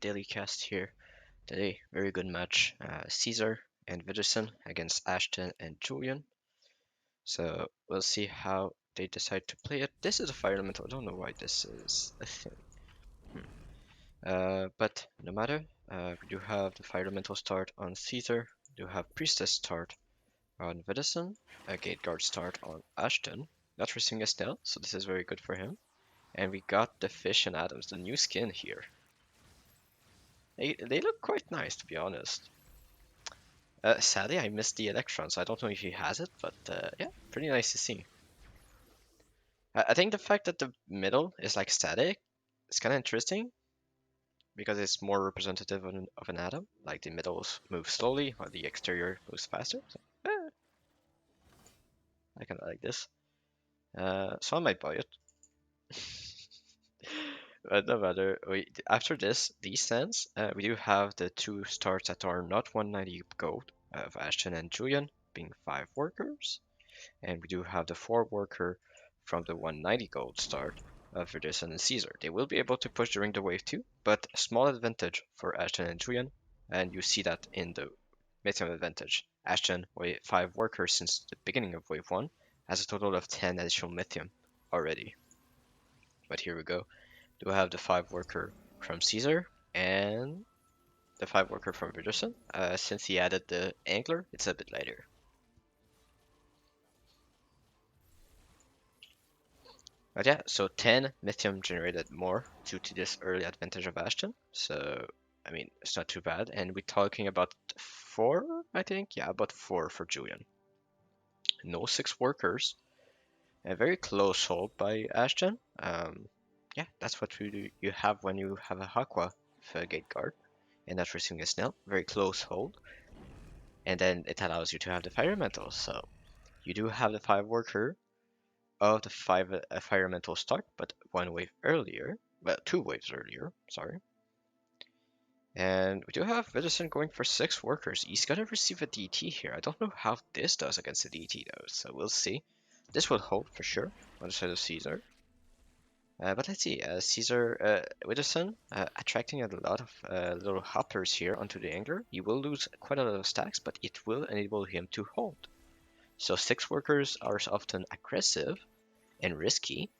daily cast here today. Very good match. Ceeezor and Widderson against Ashton and Julian. So we'll see how they decide to play it. This is a fire elemental. I don't know why this is a thing. But no matter. We do have the fire elemental start on Ceeezor. We do have priestess start on Widderson. A gate guard start on Ashton. Not receiving a snail, so this is very good for him. And we got the fish and atoms, the new skin here. They look quite nice, to be honest. Sadly, I missed the electrons. I don't know if he has it, but yeah, pretty nice to see. I think the fact that the middle is like static is kind of interesting because it's more representative of an atom. Like the middle moves slowly while the exterior moves faster. So, I kind of like this. So I might buy it. But no matter. After these stands, we do have the two starts that are not 190 gold of Ashton and Julian, being 5 workers. And we do have the 4 worker from the 190 gold start of Widderson and Ceeezor. They will be able to push during the wave 2, but small advantage for Ashton and Julian, and you see that in the midterm advantage. Ashton, with 5 workers since the beginning of wave 1, has a total of 10 additional lithium already. But here we go. Do have the 5 worker from Ceeezor and the 5 worker from Widderson. Since he added the angler, it's a bit lighter. But yeah, so 10 lithium generated more due to this early advantage of Ashton. So, I mean, it's not too bad. And we're talking about 4, I think? Yeah, about 4 for Julian. No 6 workers. A very close hold by Ashton. Yeah, that's what you have when you have a Hakwa with a gate guard and not receiving a snail. Very close hold. And then it allows you to have the fire elemental. So you do have the 5 worker of the 5 fire elemental start, but 1 wave earlier. Well, 2 waves earlier, sorry. And we do have Widderson going for 6 workers. He's gonna receive a DT here. I don't know how this does against the DT though, so we'll see. This will hold for sure on the side of Ceeezor. But let's see, Ceeezor, Widderson, attracting a lot of little hoppers here onto the angler. He will lose quite a lot of stacks, but it will enable him to hold. So 6 workers are often aggressive and risky,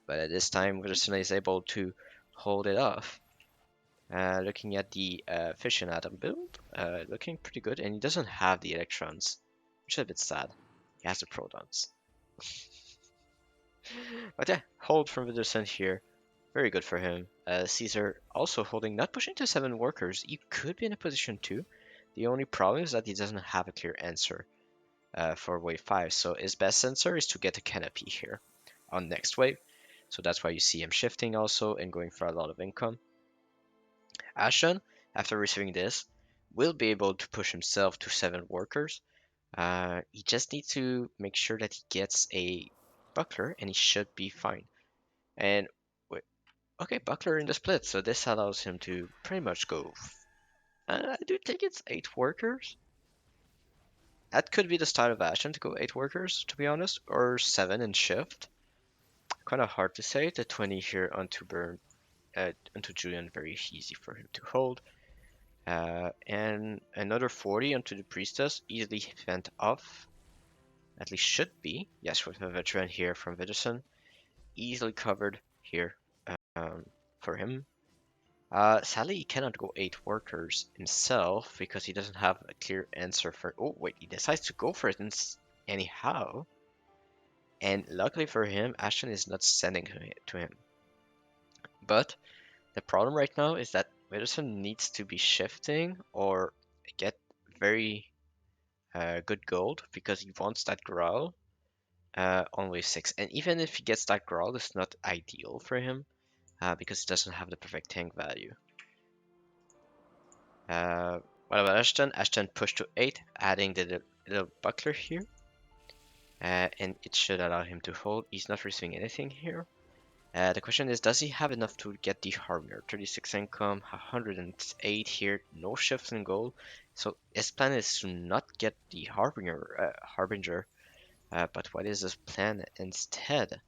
but at this time Widderson is able to hold it off. Looking at the fish and atom build, looking pretty good, and he doesn't have the electrons, which is a bit sad. He has the protons. But yeah, hold from Widderson here. Very good for him. Ceeezor also holding, not pushing to 7 workers. He could be in a position too. The only problem is that he doesn't have a clear answer for wave 5. So his best answer is to get a canopy here on next wave. So that's why you see him shifting also and going for a lot of income. Ashton, after receiving this, will be able to push himself to 7 workers. He just needs to make sure that he gets a buckler and he should be fine. And wait, okay, buckler in the split, so this allows him to pretty much go. I do think it's 8 workers. That could be the style of Ashton to go 8 workers, to be honest, or 7 in shift. Kind of hard to say. The 20 here onto onto Julian, very easy for him to hold. And another 40 onto the priestess, easily fent off. At least should be. Yes, with a veteran here from Widderson. Easily covered here for him. Sadly, he cannot go 8 workers himself because he doesn't have a clear answer for. Oh, wait, he decides to go for it anyhow. And luckily for him, Ashton is not sending to him. But the problem right now is that Widderson needs to be shifting or get very good gold because he wants that growl on wave 6. And even if he gets that growl, it's not ideal for him because he doesn't have the perfect tank value. What about Ashton? Ashton pushed to 8, adding the little buckler here. And it should allow him to hold. He's not receiving anything here. The question is, does he have enough to get the Harbinger? 36 income, 108 here, no shifts in gold. So his plan is to not get the Harbinger. But what is his plan instead?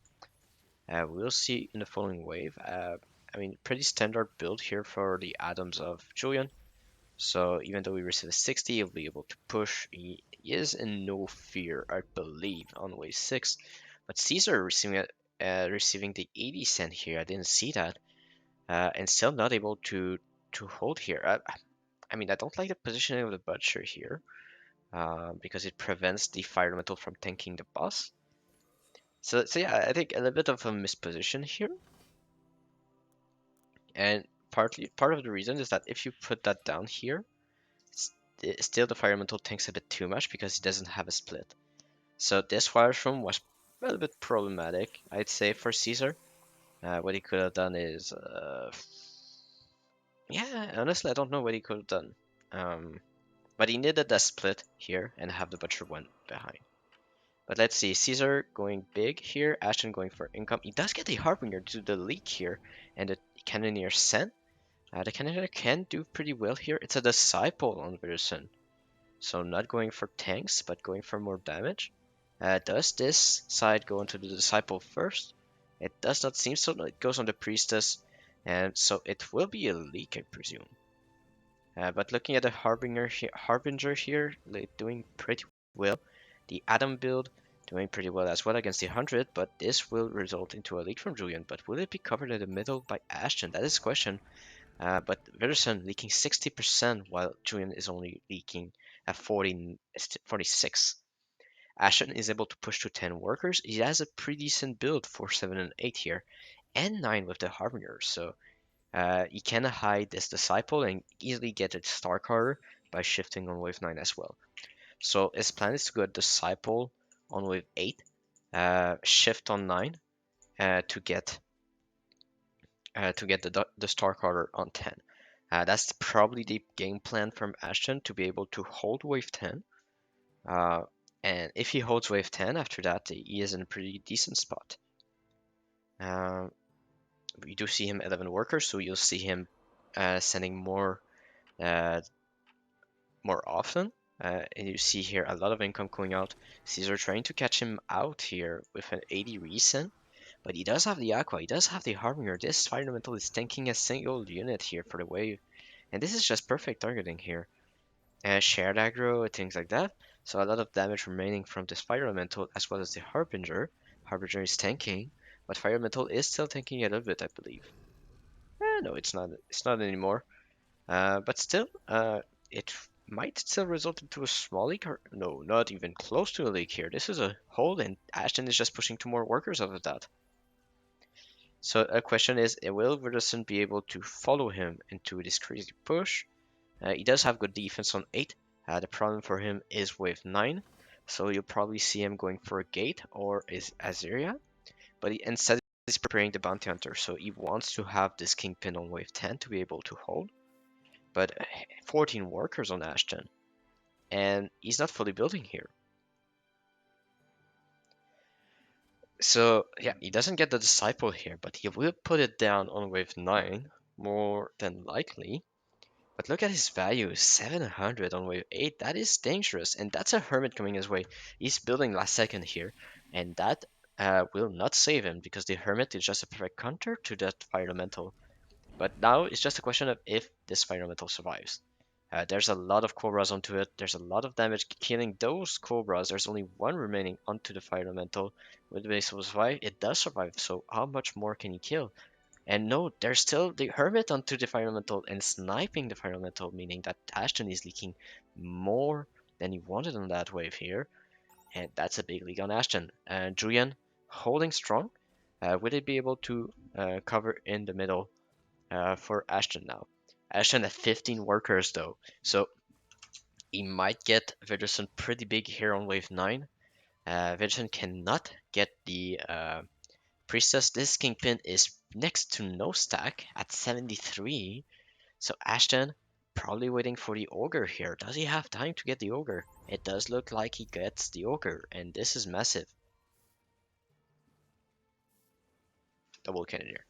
We'll see in the following wave. I mean, pretty standard build here for the atoms of Julian. So even though we receive a 60, he'll be able to push. He is in no fear, I believe, on wave 6. But Ceeezor receiving the 80 cent here. I didn't see that. And still not able to hold here. I mean, I don't like the positioning of the Butcher here. Because it prevents the Fire Elemental from tanking the boss. So yeah, I think a little bit of a misposition here. And part of the reason is that if you put that down here, still the Fire Elemental tanks a bit too much because he doesn't have a split. So this Firestorm was a little bit problematic, I'd say, for Ceeezor. What he could have done is, yeah, honestly, I don't know what he could have done. But he needed a split here and have the Butcher one behind. But let's see, Ceeezor going big here, Ashton going for income. He does get the Harbinger to the leak here, and the Cannoneer sent. The Cannoneer can do pretty well here. It's a Disciple on Widderson, so not going for tanks, but going for more damage. Does this side go into the Disciple first? It does not seem so. It goes on the Priestess, and so it will be a leak, I presume. But looking at the Harbinger here, doing pretty well. The Adam build doing pretty well as well against the 100, but this will result into a leak from Julian. But will it be covered in the middle by Ashton? That is the question. But Widderson leaking 60% while Julian is only leaking at 46. Ashton is able to push to 10 workers. He has a pretty decent build for 7 and 8 here, and 9 with the Harbinger. So you can hide this Disciple and easily get a Star Carter by shifting on wave 9 as well. So his plan is to go Disciple on wave 8, shift on 9 to get the Star Carter on 10. That's probably the game plan from Ashton to be able to hold wave 10. And if he holds wave 10 after that, he is in a pretty decent spot. We do see him 11 workers, so you'll see him sending more often. And you see here a lot of income going out. Ceeezor trying to catch him out here with an 80 recent. But he does have the Aqua, he does have the Harbinger. This Fire Elemental is tanking a single unit here for the wave. And this is just perfect targeting here. Shared aggro, things like that. So a lot of damage remaining from this Fire Elemental as well as the Harbinger. Harbinger is tanking, but Fire Elemental is still tanking a little bit, I believe. No, it's not. It's not anymore. But still, it might still result into a small leak. Or no, not even close to a leak here. This is a hold, and Ashton is just pushing 2 more workers out of that. So a question is, will Widderson be able to follow him into this crazy push? He does have good defense on 8. The problem for him is wave 9. So you'll probably see him going for a gate or is Azeria. But instead he's preparing the bounty hunter. So he wants to have this kingpin on wave 10 to be able to hold. But 14 workers on Ashton. And he's not fully building here. So yeah, he doesn't get the Disciple here, but he will put it down on wave 9, more than likely. But look at his value, 700 on wave 8. That is dangerous, and that's a Hermit coming his way. He's building last second here, and that will not save him, because the Hermit is just a perfect counter to that Fire Elemental. But now it's just a question of if this Fire Elemental survives. There's a lot of Cobras onto it. There's a lot of damage killing those Cobras. There's only one remaining onto the Fire Elemental. Will the base survive? It does survive, so how much more can he kill? And no, there's still the Hermit onto the Fire Elemental and sniping the Fire Elemental, meaning that Ashton is leaking more than he wanted on that wave here. And that's a big leak on Ashton. Julian holding strong. Will he be able to cover in the middle for Ashton now? Ashton at 15 workers though, so he might get Widderson pretty big here on wave 9. Widderson cannot get the Priestess. This Kingpin is next to no stack at 73, so Ashton probably waiting for the Ogre here. Does he have time to get the Ogre? It does look like he gets the Ogre, and this is massive. Double Cannoneer.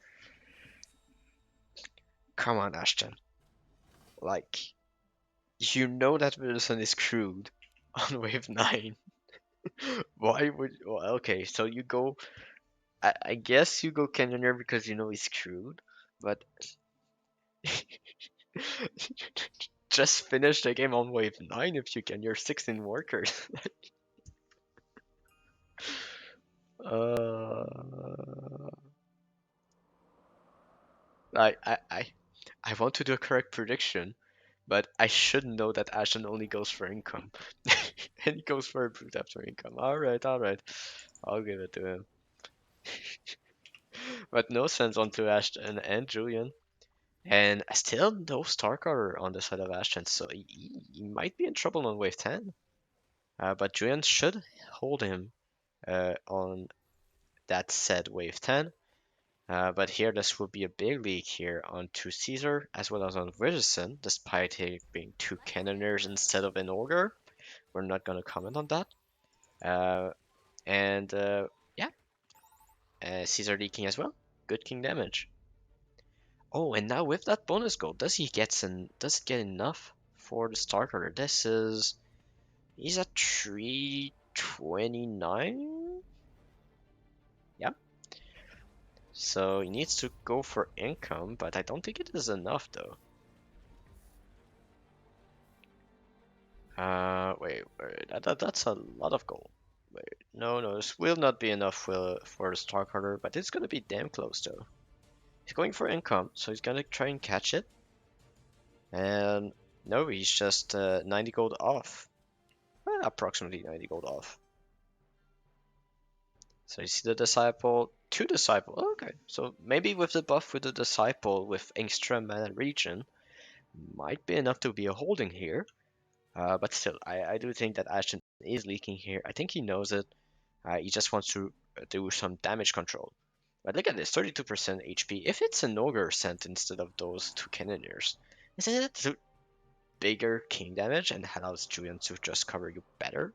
Come on, Ashton. Like, you know that Wilson is screwed on wave 9. Why would... Well, okay, so you go... I guess you go Cannoneer because you know he's screwed. but just finish the game on wave 9 if you can. You're 16 workers. uh, I, I, I, I want to do a correct prediction, but I should know that Ashton only goes for income. And he goes for a brute after income. Alright, alright. I'll give it to him. But no sense onto Ashton and Julian. And still no Starker on the side of Ashton, so he might be in trouble on wave 10. But Julian should hold him on that said wave 10. But here this will be a big leak here onto Ceeezor as well as on Widderson, despite he being two Cannoneers instead of an Ogre. We're not going to comment on that. Uh, and yeah, Ceeezor leaking as well. Good king damage. Oh, and now with that bonus gold, does he get enough for the starter? He's at 329. Yeah. So he needs to go for income, but I don't think it is enough though. Wait, that's a lot of gold. Wait, no, this will not be enough for the star carder, but it's gonna be damn close though. He's going for income, so he's gonna try and catch it. And no, he's just 90 gold off. Approximately 90 gold off. So you see the disciple, two disciple. Okay, so maybe with the buff with the disciple with extra mana region might be enough to be a holding here. But still, I do think that Ashton is leaking here. I think he knows it. He just wants to do some damage control. But look at this, 32% HP. If it's an ogre sent instead of those two cannoneers, isn't it bigger king damage and allows Julian to just cover you better?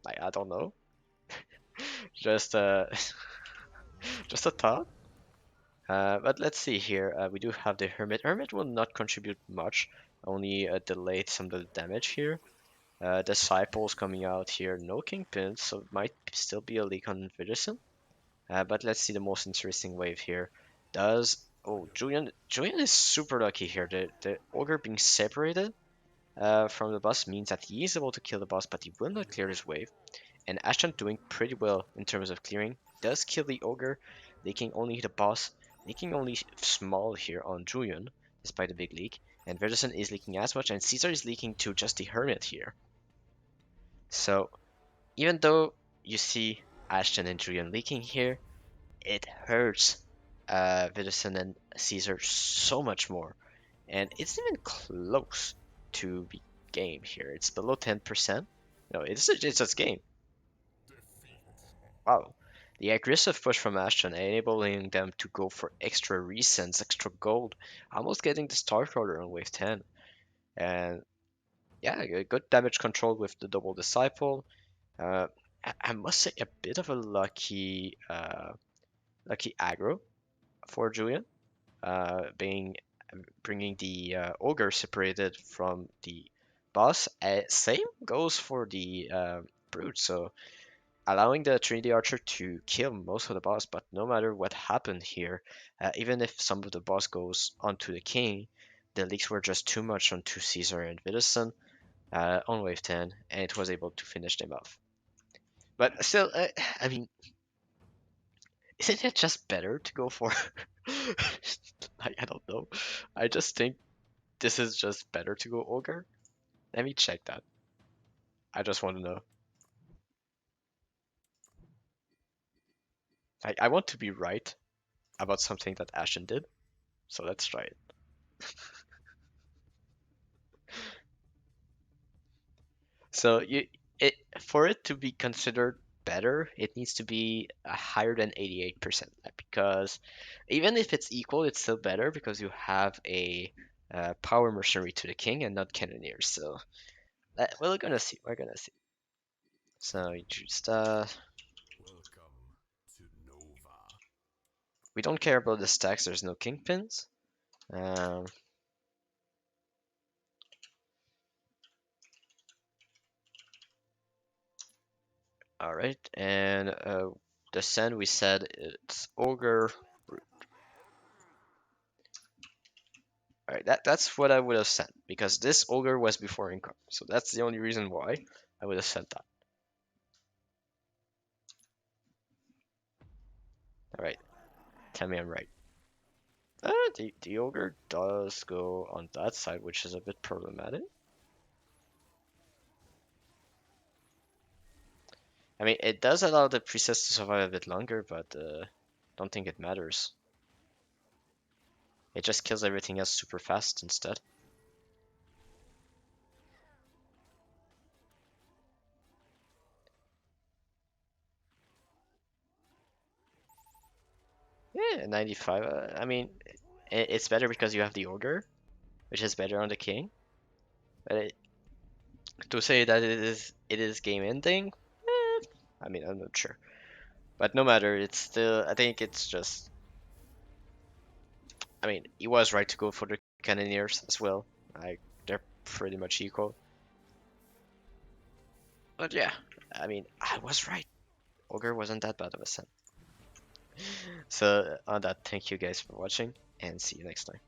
Like, I don't know. Just just a thought. But let's see here. We do have the Hermit. Hermit will not contribute much, only delay some of the damage here. Disciples coming out here, no Kingpins, so it might still be a leak on Widderson. But let's see the most interesting wave here. Julian is super lucky here. The Ogre being separated from the boss means that he is able to kill the boss, but he will not clear his wave. And Ashton doing pretty well in terms of clearing. Does kill the Ogre, leaking only the boss, leaking only small here on Julian, despite the big leak. And Widderson is leaking as much, and Ceeezor is leaking to just the Hermit here. So even though you see Ashton and Julian leaking here, it hurts Widderson and Ceeezor so much more. And it's even close to be game here. It's below 10%. No, it's just game. Wow. The aggressive push from Ashton enabling them to go for extra resends, extra gold, almost getting the start order on wave 10. And yeah, good damage control with the double disciple. Uh, I must say a bit of a lucky aggro for Julian, being bringing the ogre separated from the boss. Same goes for the brute, so allowing the Trinity Archer to kill most of the boss. But no matter what happened here, even if some of the boss goes onto the king, the leaks were just too much onto Ceeezor and Widderson on wave 10, and it was able to finish them off. But still, I mean, isn't it just better to go for? I don't know. I just think this is just better to go ogre. Let me check that. I just want to know. I want to be right about something that Ashton did, so let's try it. So for it to be considered better, it needs to be higher than 88%, because even if it's equal, it's still better because you have a power mercenary to the king and not cannoneers. So we're gonna see. We're gonna see. So just we don't care about the stacks. There's no kingpins. Um, all right, and the send we said it's ogre. Alright, that's what I would have sent, because this ogre was before income. So that's the only reason why I would have sent that. Alright, tell me I'm right. The ogre does go on that side, which is a bit problematic. I mean, it does allow the priestess to survive a bit longer, but don't think it matters. It just kills everything else super fast instead. Yeah, 95. I mean, it's better because you have the ogre, which is better on the king. But to say that it is game ending, I mean, I'm not sure. But no matter, it's still. I think it's just. I mean, he was right to go for the cannoneers as well. They're pretty much equal. But yeah, I mean, I was right. Ogre wasn't that bad of a son. So on that, thank you guys for watching, and see you next time.